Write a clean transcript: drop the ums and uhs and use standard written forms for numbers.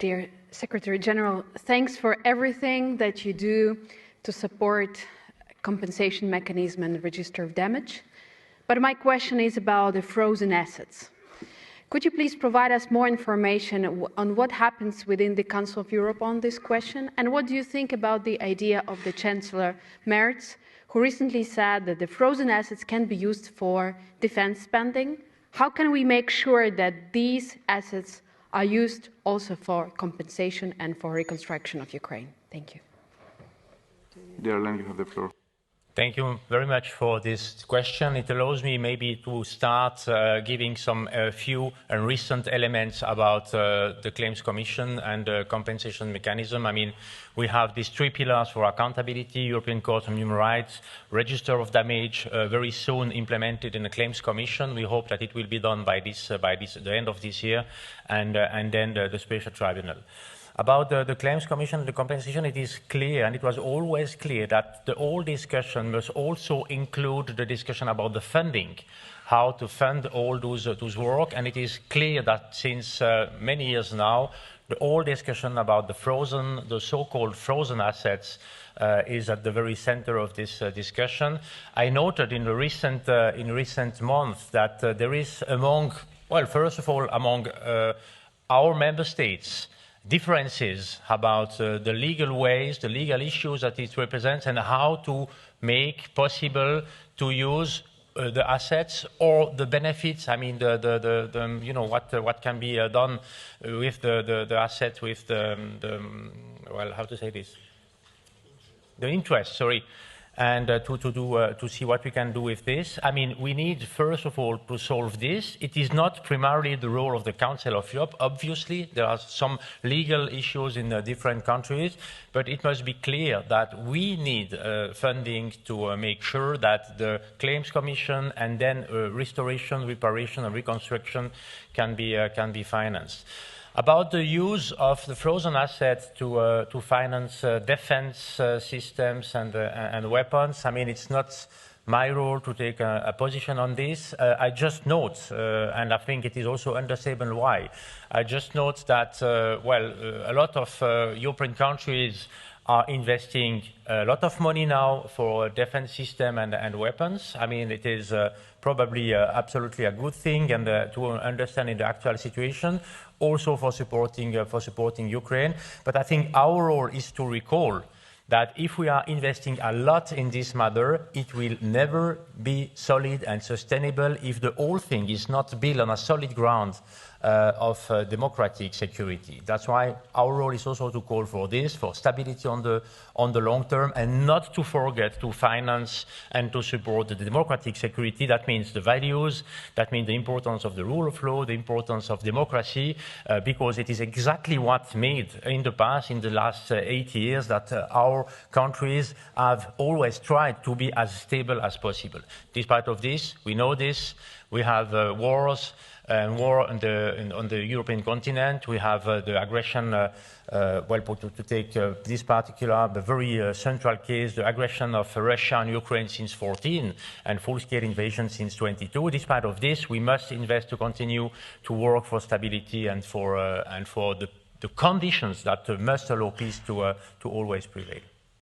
Dear Secretary General, thanks for everything that you do to support compensation mechanism and register of damage. But my question is about the frozen assets. Could you please provide us more information on what happens within the Council of Europe on this question? And what do you think about the idea of the Chancellor Merz, who recently said that the frozen assets can be used for defense spending? How can we make sure that these assets are used also for compensation and for reconstruction of Ukraine? Thank you. Dear Alain, you have the floor. Thank you very much for this question. It allows me maybe to start giving some few recent elements about the Claims Commission and the compensation mechanism. I mean, we have these three pillars for accountability: European Court of Human Rights, Register of Damage, very soon implemented in the Claims Commission. We hope that it will be done by the end of this year, and then the Special Tribunal. About the Claims Commission, the compensation, it is clear, and it was always clear, that the whole discussion must also include the discussion about the funding, how to fund all those work. And it is clear that since many years now, the whole discussion about the so-called frozen assets is at the very center of this discussion. I noted in recent months that there is first of all, among our member states, differences about the legal ways, the legal issues that it represents, and how to make possible to use the assets or the benefits. I mean, what can be done with the asset, with how to say this? The interest, sorry. And to see what we can do with this. I mean, we need, first of all, to solve this. It is not primarily the role of the Council of Europe. Obviously, there are some legal issues in different countries, but it must be clear that we need funding to make sure that the Claims Commission and then restoration, reparation, and reconstruction can be financed. About the use of the frozen assets to finance defense systems and weapons, I mean, it's not my role to take a position on this. I just note, and I think it is also understandable why, I just note that, a lot of European countries are investing a lot of money now for defense system and weapons. I mean, it is probably absolutely a good thing, and to understand in the actual situation, also for supporting Ukraine. But I think our role is to recall that if we are investing a lot in this matter, it will never be solid and sustainable if the whole thing is not built on a solid ground of democratic security. That's why our role is also to call for this, for stability on the long term, and not to forget to finance and to support the democratic security. That means the values, that means the importance of the rule of law, the importance of democracy, because it is exactly what made in the past, in the last 80 years, that our countries have always tried to be as stable as possible. Despite of this, we know this, we have wars, war on the European continent. We have the aggression, to take this particular, the very central case, the aggression of Russia and Ukraine since 2014 and full-scale invasion since 2022. Despite of this, we must invest to continue to work for stability and for the conditions that must allow peace to always prevail.